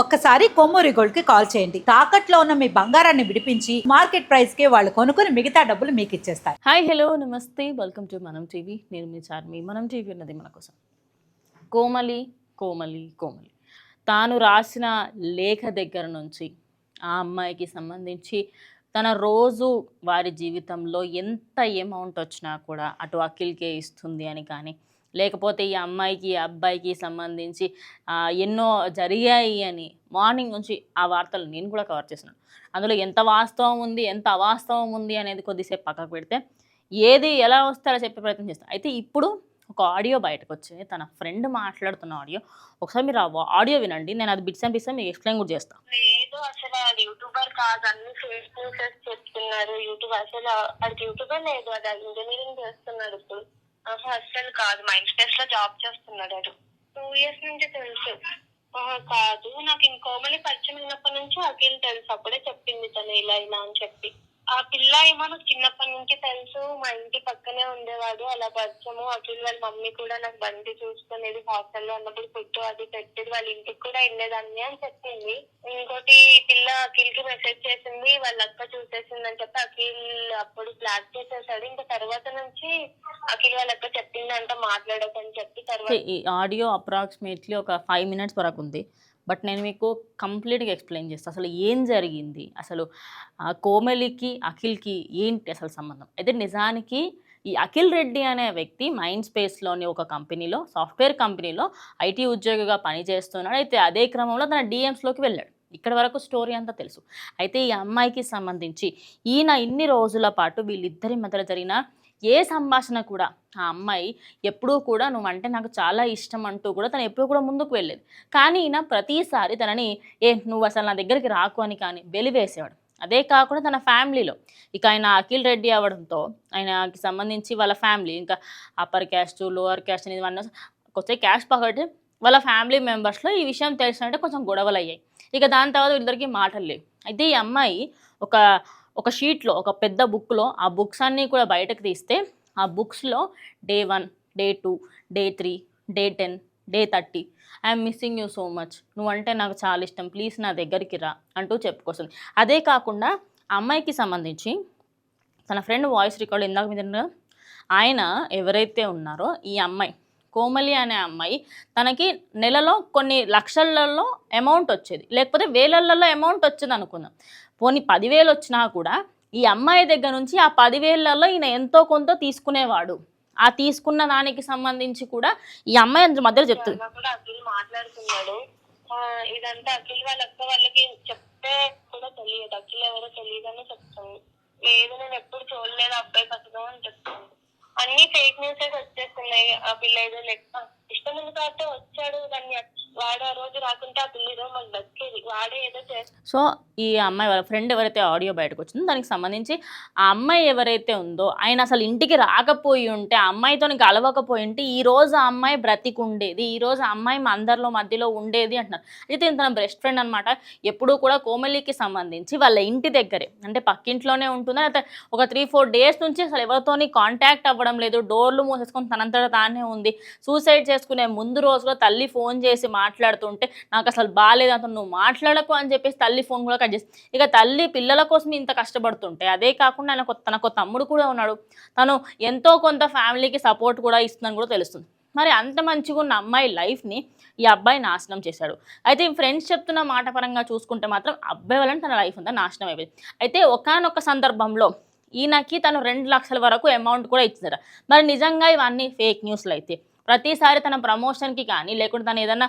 ఒక్కసారి కొమ్మూరి గోల్డ్ కి కాల్ చేయండి. తాకట్లో ఉన్న మీ బంగారాన్ని విడిపించి మార్కెట్ ప్రైస్ కి వాళ్ళు కొనుక్కుని మిగతా డబ్బులు మీకు ఇచ్చేస్తారు. హాయ్ హలో నమస్తే వెల్కమ్ టు మనం టీవీ. నేను మీ చార్మి. మనం టీవీ ఉన్నది మన కోసం. కోమలి కోమలి కోమలి తాను రాసిన లేఖ దగ్గర నుంచి ఆ అమ్మాయికి సంబంధించి తన రోజు వారి జీవితంలో ఎంత అమౌంట్ వచ్చినా కూడా అటు అఖిల్కే ఇస్తుంది అని కానీ, లేకపోతే ఈ అమ్మాయికి ఈ అబ్బాయికి సంబంధించి ఎన్నో జరిగాయి అని మార్నింగ్ నుంచి ఆ వార్తలు నేను కూడా కవర్ చేస్తున్నాను. అందులో ఎంత వాస్తవం ఉంది, ఎంత అవాస్తవం ఉంది అనేది కొద్దిసేపు పక్కకు పెడితే ఏది ఎలా వస్తే అలా చెప్పే ప్రయత్నం చేస్తాను. అయితే ఇప్పుడు ఒక ఆడియో బయటకొచ్చింది. తన ఫ్రెండ్ మాట్లాడుతున్న ఆడియో. ఒకసారి మీరు ఆ ఆడియో వినండి. నేను అది బిట్స్ అండ్ పీసెస్ మీకు ఎక్స్‌ప్లెయిన్ కూడా చేస్తా. లేదు అసలు అది యూట్యూబర్ కాదు, అన్ని ఫేక్ న్యూసెస్ చెప్తున్నారు. యూట్యూబ్ అసలు అది యూట్యూబర్ లేదు, అది ఇంజనీరింగ్ చేస్తున్నాడు ఇప్పుడు. అసలు కాదు, మైండ్ స్పేస్ లో జాబ్ చేస్తున్నాడు. అది 2 years నుంచి తెలుసు. కాదు, నాకు ఇంకోమలి పరిచయం అయినప్పటి నుంచి అఖిల్ తెలుసు. అప్పుడే చెప్పింది తను ఇలా ఇలా అని చెప్పి. ఆ పిల్ల ఏమో నాకు చిన్నప్పటి నుంచి తెలుసు, మా ఇంటి పక్కనే ఉండేవాడు, అలా పరిచయము. అఖిల్ వాళ్ళ మమ్మీ కూడా నాకు బండి చూసుకునేది, హాస్టల్లో ఉన్నప్పుడు ఫుడ్ అది పెట్టేది, వాళ్ళ ఇంటికి కూడా వెళ్ళేదాన్ని అని చెప్పింది. ఇంకోటి పిల్ల అఖిల్ కి మెసేజ్ చేసింది, వాళ్ళ అక్క చూసేసింది అని చెప్పి అఖిల్ అప్పుడు బ్లాక్ చేసేసాడు. ఇంకా తర్వాత నుంచి అఖిల్ వాళ్ళ అక్క చెప్పిందంట మాట్లాడకని చెప్పి. తర్వాత ఈ ఆడియో అప్రాక్సిమేట్లీ ఒక 5 minutes వరకు ఉంది. బట్ నేను మీకు కంప్లీట్గా ఎక్స్‌ప్లెయిన్ చేస్తాను. అసలు ఏం జరిగింది, అసలు కోమలికి అఖిల్కి ఏంటి అసలు సంబంధం. అయితే నిజానికి ఈ అఖిల్ రెడ్డి అనే వ్యక్తి మైండ్ స్పేస్లోని ఒక కంపెనీలో, సాఫ్ట్వేర్ కంపెనీలో ఐటీ ఉద్యోగిగా పనిచేస్తున్నాడు. అయితే అదే క్రమంలో తన డిఎమ్స్లోకి వెళ్ళాడు. ఇక్కడ వరకు స్టోరీ అంతా తెలుసు. అయితే ఈ అమ్మాయికి సంబంధించి ఈయన ఇన్ని రోజుల పాటు వీళ్ళిద్దరి మధ్యలో జరిగిన ఏ సంభాషణ కూడా ఆ అమ్మాయి ఎప్పుడూ కూడా నువ్వంటే నాకు చాలా ఇష్టం అంటూ కూడా తను ఎప్పుడూ కూడా ముందుకు వెళ్ళేది. కానీ ఈయన ప్రతిసారి తనని నువ్వు అసలు నా దగ్గరికి రాకు అని కానీ వెలివేసేవాడు. అదే కాకుండా తన ఫ్యామిలీలో ఇక ఆయన అఖిల్ రెడ్డి అవ్వడంతో ఆయనకి సంబంధించి వాళ్ళ ఫ్యామిలీ ఇంకా అప్పర్ క్యాస్ట్, లోవర్ క్యాస్ట్ అనేది కొంచెం క్యాస్ట్ పక్కటి వాళ్ళ ఫ్యామిలీ మెంబర్స్లో ఈ విషయం తెలిసినట్టే కొంచెం గొడవలు అయ్యాయి. ఇక దాని తర్వాత వీళ్ళిద్దరికి మాటలు లేవు. అయితే ఈ అమ్మాయి ఒక ఒక షీట్లో, ఒక పెద్ద బుక్లో ఆ బుక్స్ అన్నీ కూడా బయటకు తీస్తే ఆ బుక్స్లో day 1, day 2, day 3, day 10, day 30 I'm missing you so much, నువ్వంటే నాకు చాలా ఇష్టం, ప్లీజ్ నా దగ్గరికి రా అంటూ చెప్పుకొస్తుంది. అదే కాకుండా ఆ అమ్మాయికి సంబంధించి తన ఫ్రెండ్ వాయిస్ రికార్డ్ ఇందాక మీద ఆయన ఎవరైతే ఉన్నారో ఈ అమ్మాయి కోమలి అనే అమ్మాయి తనకి నెలలో కొన్ని లక్షలలో అమౌంట్ వచ్చేది, లేకపోతే వేలల్లో అమౌంట్ వచ్చేది అనుకుందాం. పోనీ 10,000 వచ్చినా కూడా ఈ అమ్మాయి దగ్గర నుంచి ఆ 10,000లలో ఈయన ఎంతో కొంత తీసుకునేవాడు. ఆ తీసుకున్న దానికి సంబంధించి కూడా ఈ అమ్మాయి అంత మధ్యలో చెప్తుంది. అఖిల్ మాట్లాడుతున్నాడు. ఇదంతా అఖిల్ వాళ్ళ అక్క వాళ్ళకి చెప్తే కూడా తెలియదు, అఖిల్ ఎవరో తెలియదని చెప్తాను. లేదు నేను ఎప్పుడు చూడలేదు అబ్బాయి పక్కన అని చెప్తాను. అన్ని ఫేక్ న్యూసెస్ వచ్చేస్తున్నాయి. ఆ పిల్ల ఏదో లెక్క ఇష్టం ఉంది కాబట్టి వచ్చాడు, దాన్ని వాడు ఆ రోజు రాకుంటే ఆ పిల్ల ఏదో మాకు దక్కేది, వాడే ఏదో చేస్తాడు. సో ఈ అమ్మాయి వాళ్ళ ఫ్రెండ్ ఎవరైతే ఆడియో బయటకు వచ్చిందో దానికి సంబంధించి ఆ అమ్మాయి ఎవరైతే ఉందో ఆయన అసలు ఇంటికి రాకపోయి ఉంటే, ఆ అమ్మాయితో కలవకపోయి ఉంటే ఈరోజు ఆ అమ్మాయి బ్రతికుండేది, ఈరోజు ఆ అమ్మాయి అందరిలో మధ్యలో ఉండేది అంటున్నారు. అయితే తన బెస్ట్ ఫ్రెండ్ అనమాట. ఎప్పుడూ కూడా కోమలికి సంబంధించి వాళ్ళ ఇంటి దగ్గరే, అంటే పక్కింట్లోనే ఉంటుందా, అయితే ఒక 3-4 days నుంచి అసలు ఎవరితోని కాంటాక్ట్ అవ్వడం లేదు, డోర్లు మూసేసుకొని తనంతటా తానే ఉంది. సూసైడ్ చేసుకునే ముందు రోజులో తల్లి ఫోన్ చేసి మాట్లాడుతుంటే నాకు అసలు బాగాలేదు, అంత నువ్వు మాట్లాడకు అని చెప్పేసి తల్లి ఫోన్ కూడా కట్ చేసి, ఇక తల్లి పిల్లల కోసం ఇంత కష్టపడుతుంటే అదే కాకుండా ఆయన తనకు తమ్ముడు కూడా ఉన్నాడు, తను ఎంతో కొంత ఫ్యామిలీకి సపోర్ట్ కూడా ఇస్తుందని కూడా తెలుస్తుంది. మరి అంత మంచిగా ఉన్న అమ్మాయి లైఫ్ని ఈ అబ్బాయి నాశనం చేశాడు. అయితే ఈ ఫ్రెండ్స్ చెప్తున్న మాట పరంగా చూసుకుంటే మాత్రం అబ్బాయి వలన తన లైఫ్ అంతా నాశనం అయిపోయింది. అయితే ఒకానొక సందర్భంలో ఈయనకి తను 2 లక్షల వరకు అమౌంట్ కూడా ఇచ్చారు. మరి నిజంగా ఇవన్నీ ఫేక్ న్యూస్లు అయితే ప్రతిసారి తన ప్రమోషన్కి కానీ, లేకుంటే తను ఏదైనా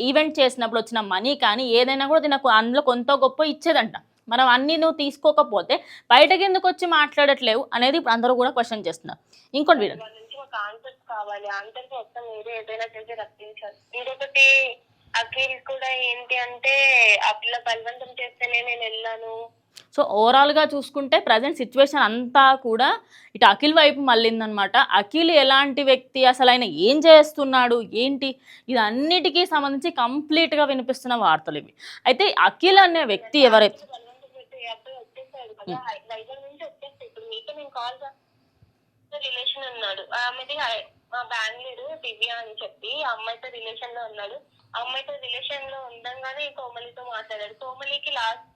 ఈవెంట్ చేసినప్పుడు వచ్చిన మనీ కానీ ఏదైనా కూడా తినకు అందులో కొంత గొప్ప ఇచ్చేదంట. మనం అన్నీ నువ్వు తీసుకోకపోతే బయటకి ఎందుకు వచ్చి మాట్లాడట్లేవు అనేది ఇప్పుడు అందరూ కూడా క్వశ్చన్ చేస్తున్నారు. ఇంకోటి వీడు ఆన్సర్స్ కావాలి, ఆన్సర్స్ మొత్తం మీరు ఏదైనా చేసి రప్పించాలి. ఇంకొకటి అఖిల్ కూడా ఏంటి అంటే ఆ పిల్ల బలవంతం చేస్తేనే నేను వెళ్ళాను. సో ఓవరాల్గా చూసుకుంటే ప్రజెంట్ సిచ్యువేషన్ అంతా కూడా ఇటు అఖిల్ వైపు మళ్ళిందనమాట. అఖిల్ ఎలాంటి వ్యక్తి, అసలు ఆయన ఏం చేస్తున్నాడు ఏంటి, ఇది అన్నిటికీ సంబంధించి కంప్లీట్గా వినిపిస్తున్న వార్తలు ఇవి. అయితే అఖిల్ అనే వ్యక్తి ఎవరైతే రిలేషన్ ఉన్నాడు, ఆమెది బెంగళూరు దివ్య అని చెప్పి ఆ అమ్మాయితో రిలేషన్ లో ఉన్నాడు. అమ్మాయితో రిలేషన్ లో ఉండంగానే కోమలితో మాట్లాడాడు. కోమలికి లాస్ట్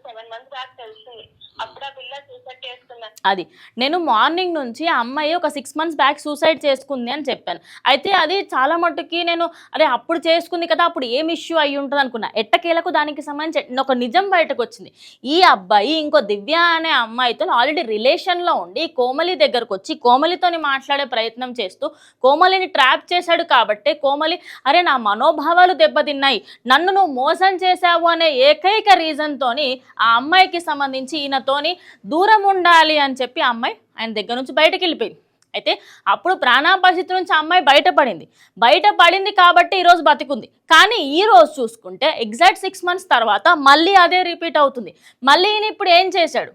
7 months బ్యాక్ తెలిసింది. అప్పుడు ఆ పిల్ల సూసైడ్ చేసుకున్నారు. అది నేను మార్నింగ్ నుంచి ఆ అమ్మాయి ఒక 6 months బ్యాక్ సూసైడ్ చేసుకుంది అని చెప్పాను. అయితే అది చాలా మట్టుకి నేను అరే అప్పుడు చేసుకుంది కదా, అప్పుడు ఏం ఇష్యూ అయ్యి ఉంటుంది అనుకున్నా. ఎట్టకేలకు దానికి సంబంధించి ఒక నిజం బయటకు వచ్చింది. ఈ అబ్బాయి ఇంకో దివ్య అనే అమ్మాయితో ఆల్రెడీ రిలేషన్లో ఉండి కోమలి దగ్గరకు వచ్చి కోమలితోని మాట్లాడే ప్రయత్నం చేస్తూ కోమలిని ట్రాప్ చేశాడు. కాబట్టి కోమలి అరే నా మనోభావాలు దెబ్బతిన్నాయి, నన్ను నువ్వు మోసం చేశావు అనే ఏకైక రీజన్తోని ఆ అమ్మాయికి సంబంధించి ఈయనతోని దూరం ఉండాలి అని చెప్పి ఆ అమ్మాయి ఆయన దగ్గర నుంచి బయటకు వెళ్ళిపోయింది. అయితే అప్పుడు ప్రాణాపాయస్థితి నుంచి ఆ అమ్మాయి బయటపడింది కాబట్టి ఈరోజు బతికుంది. కానీ ఈ రోజు చూసుకుంటే ఎగ్జాక్ట్ 6 months తర్వాత మళ్ళీ అదే రిపీట్ అవుతుంది. మళ్ళీ ఈయన ఇప్పుడు ఏం చేశాడు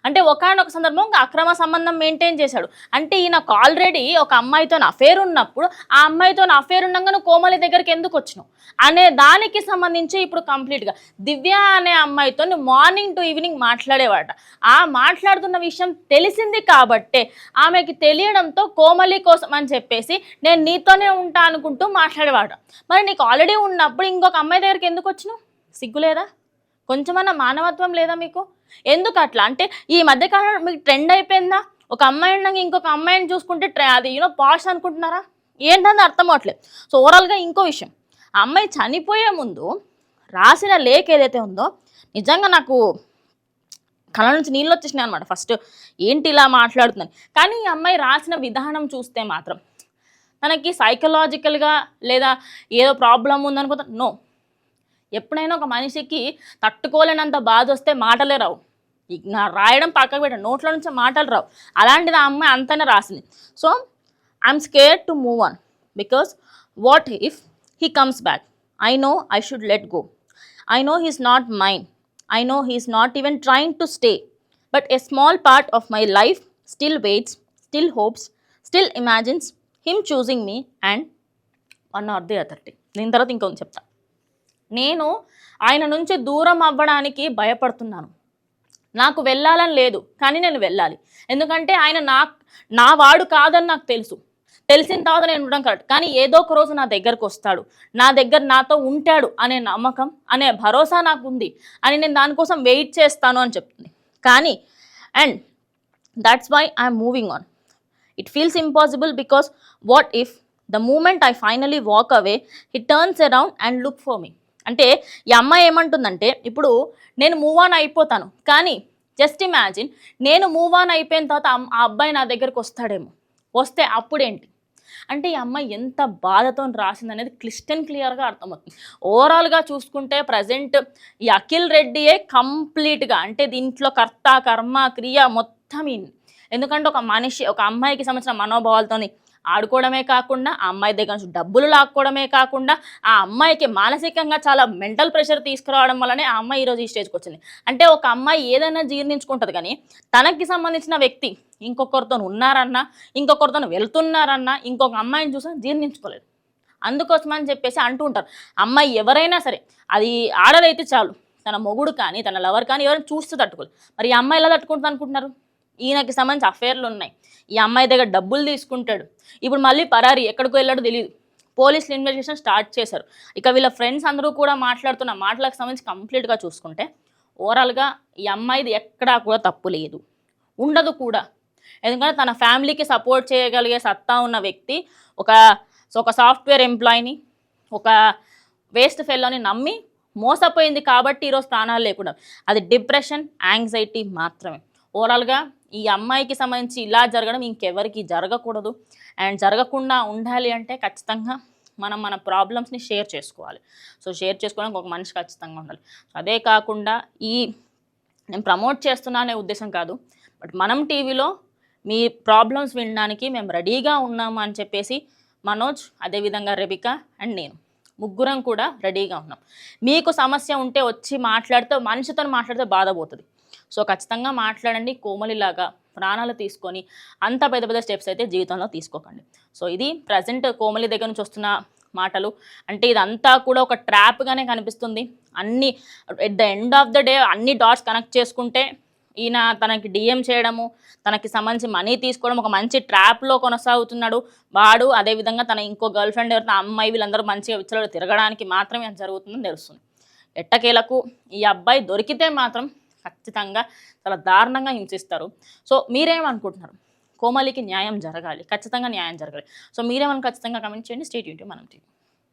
అంటే ఒకానొక సందర్భంగా అక్రమ సంబంధం మెయింటైన్ చేశాడు. అంటే ఈయనకు ఆల్రెడీ ఒక అమ్మాయితో అఫేర్ ఉన్నప్పుడు ఆ అమ్మాయితో అఫేర్ ఉండగా నువ్వు కోమలి దగ్గరికి ఎందుకు వచ్చినావు అనే దానికి సంబంధించి ఇప్పుడు కంప్లీట్గా దివ్య అనే అమ్మాయితో మార్నింగ్ టు ఈవినింగ్ మాట్లాడేవాట. ఆ మాట్లాడుతున్న విషయం తెలిసింది కాబట్టే ఆమెకి తెలియడంతో కోమలి కోసం అని చెప్పేసి నేను నీతోనే ఉంటా అనుకుంటూ మాట్లాడేవాట. మరి నీకు ఆల్రెడీ ఉన్నప్పుడు ఇంకొక అమ్మాయి దగ్గరికి ఎందుకు వచ్చినావు? సిగ్గులేదా? కొంచెమన్నా మానవత్వం లేదా మీకు? ఎందుకు అట్లా అంటే ఈ మధ్యకాలంలో మీకు ట్రెండ్ అయిపోయిందా? ఒక అమ్మాయి ఉండగా ఇంకొక అమ్మాయిని చూసుకుంటే అది పాష్ అనుకుంటున్నారా? ఏంటని అర్థం అవట్లేదు. సో ఓవరాల్గా ఇంకో విషయం, ఆ అమ్మాయి చనిపోయే ముందు రాసిన లేఖ ఏదైతే ఉందో నిజంగా నాకు కళ్ళ నుంచి నీళ్ళు వచ్చేసినాయి అనమాట. ఫస్ట్ ఏంటి ఇలా మాట్లాడుతున్నాను, కానీ ఈ అమ్మాయి రాసిన విధానం చూస్తే మాత్రం తనకి సైకలాజికల్గా లేదా ఏదో ప్రాబ్లం ఉందనుకుంటా. నో, ఎప్పుడైనా ఒక మనిషికి తట్టుకోలేనంత బాధ వస్తే మాటలే రావు. నా రాయడం పక్కకు పెట్ట, నోట్లో నుంచి మాటలు రావు. అలాంటిది ఆ అమ్మాయి అంతనే రాసింది. So I'm scared to move on because what if he comes back? I know I should let go. I know he's not mind. I know he is not even trying to stay, but a small part of my life still waits, still hopes, still imagines him choosing me and one or the other day. దీని తర్వాత ఇంకొంచెం చెప్తా. నేను ఆయన నుంచి దూరం అవ్వడానికి భయపడుతున్నాను. నాకు వెళ్ళాలని లేదు, కానీ నేను వెళ్ళాలి. ఎందుకంటే ఆయన నా వాడు కాదని నాకు తెలుసు. తెలిసిన తర్వాత నేను ఉండడం కరెక్ట్, కానీ ఏదో ఒక రోజు నా దగ్గరకు వస్తాడు, నా దగ్గర నాతో ఉంటాడు అనే నమ్మకం అనే భరోసా నాకు ఉంది అని నేను దానికోసం వెయిట్ చేస్తాను అని చెప్తుంది. కానీ and that's why I'm moving on. It feels impossible because what if the moment I finally walk away he turns around and look for me. అంటే ఈ అమ్మాయి ఏమంటుందంటే ఇప్పుడు నేను మూవ్ ఆన్ అయిపోతాను, కానీ జస్ట్ ఇమాజిన్ నేను మూవ్ ఆన్ అయిపోయిన తర్వాత ఆ అబ్బాయి నా దగ్గరకు వస్తాడేమో, వస్తే అప్పుడేంటి అంటే ఈ అమ్మాయి ఎంత బాధతో రాసింది అనేది క్లియర్గా అర్థమవుతుంది. ఓవరాల్గా చూసుకుంటే ప్రజెంట్ ఈ అఖిల్ రెడ్డియే కంప్లీట్గా అంటే దీంట్లో కర్త కర్మ క్రియ మొత్తం ఎందుకంటే ఒక మనిషి ఒక అమ్మాయికి సంబంధించిన మనోభావాలతోని ఆడుకోవడమే కాకుండా ఆ అమ్మాయి దగ్గర నుంచి డబ్బులు లాక్కోవడమే కాకుండా ఆ అమ్మాయికి మానసికంగా చాలా మెంటల్ ప్రెషర్ తీసుకురావడం వల్లనే ఆ అమ్మాయి ఈరోజు ఈ స్టేజ్కి వచ్చింది. అంటే ఒక అమ్మాయి ఏదైనా జీర్ణించుకుంటుంది, కానీ తనకి సంబంధించిన వ్యక్తి ఇంకొకరితో ఉన్నారన్నా ఇంకొకరితో వెళ్తున్నారన్నా ఇంకొక అమ్మాయిని చూసి జీర్ణించుకోలేదు. అందుకోసమని చెప్పేసి అంటూ ఉంటారు అమ్మాయి ఎవరైనా సరే, అది ఆడదైతే చాలు, తన మొగుడు కానీ తన లవర్ కానీ ఎవరైనా చూస్తూ తట్టుకోలేదు. మరి ఈ అమ్మాయి ఎలా తట్టుకుంటుంది అనుకుంటున్నారు? ఈయనకి సంబంధించి అఫేర్లు ఉన్నాయి, ఈ అమ్మాయి దగ్గర డబ్బులు తీసుకుంటాడు, ఇప్పుడు మళ్ళీ పరారి ఎక్కడికి వెళ్ళాడో తెలియదు. పోలీసులు ఇన్వెస్టిగేషన్ స్టార్ట్ చేశారు. ఇక వీళ్ళ ఫ్రెండ్స్ అందరూ కూడా మాట్లాడుతున్న మాటలకు సంబంధించి కంప్లీట్గా చూసుకుంటే ఓవరాల్గా ఈ అమ్మాయిది ఎక్కడా కూడా తప్పు లేదు, ఉండదు కూడా. ఎందుకంటే తన ఫ్యామిలీకి సపోర్ట్ చేయగలిగే సత్తా ఉన్న వ్యక్తి ఒక సాఫ్ట్వేర్ ఎంప్లాయీని ఒక వేస్ట్ ఫెల్లోని నమ్మి మోసపోయింది కాబట్టి ఈరోజు ప్రాణాలు లేకుండా. అది డిప్రెషన్ యాంగ్జైటీ మాత్రమే. ఓవరాల్గా ఈ అమ్మాయికి సంబంధించి ఇలా జరగడం ఇంకెవరికి జరగకూడదు. అండ్ జరగకుండా ఉండాలి అంటే ఖచ్చితంగా మనం మన ప్రాబ్లమ్స్ని షేర్ చేసుకోవాలి. సో షేర్ చేసుకోవడానికి ఒక మనిషి ఖచ్చితంగా ఉండాలి. అదే కాకుండా నేను ప్రమోట్ చేస్తున్నా అనే ఉద్దేశం కాదు, బట్ మనం టీవీలో మీ ప్రాబ్లమ్స్ వినడానికి మేము రెడీగా ఉన్నాము అని చెప్పేసి మనోజ్, అదేవిధంగా రెబిక అండ్ నేను ముగ్గురం కూడా రెడీగా ఉన్నాం. మీకు సమస్య ఉంటే వచ్చి మాట్లాడితే మనిషితో మాట్లాడితే బాధపోతుంది. సో ఖచ్చితంగా మాట్లాడండి. కోమలిలాగా ప్రాణాలు తీసుకొని అంత పెద్ద పెద్ద స్టెప్స్ అయితే జీవితంలో తీసుకోకండి. సో ఇది ప్రజెంట్ కోమలి దగ్గర నుంచి వస్తున్న మాటలు. అంటే ఇదంతా కూడా ఒక ట్రాప్గానే కనిపిస్తుంది. అన్ని at the end of the day అన్ని డాట్స్ కనెక్ట్ చేసుకుంటే ఈయన తనకి డిఎం చేయడము, తనకి సంబంధించి మనీ తీసుకోవడం, ఒక మంచి ట్రాప్లో కొనసాగుతున్నాడు వాడు. అదేవిధంగా తన ఇంకో గర్ల్ ఫ్రెండ్ ఎవరితో అమ్మాయి వీళ్ళందరూ మంచిగా విచ్చలు తిరగడానికి మాత్రమే అది జరుగుతుందని తెలుస్తుంది. ఎట్టకేలకు ఈ అబ్బాయి దొరికితే మాత్రం ఖచ్చితంగా చాలా దారుణంగా హింసిస్తారు. సో మీరేమనుకుంటున్నారు? కోమలికి న్యాయం జరగాలి, ఖచ్చితంగా న్యాయం జరగాలి. సో మీరేమని ఖచ్చితంగా కమెంట్ చేయండి. స్టే ట్యూన్డ్ మనం టీవీ.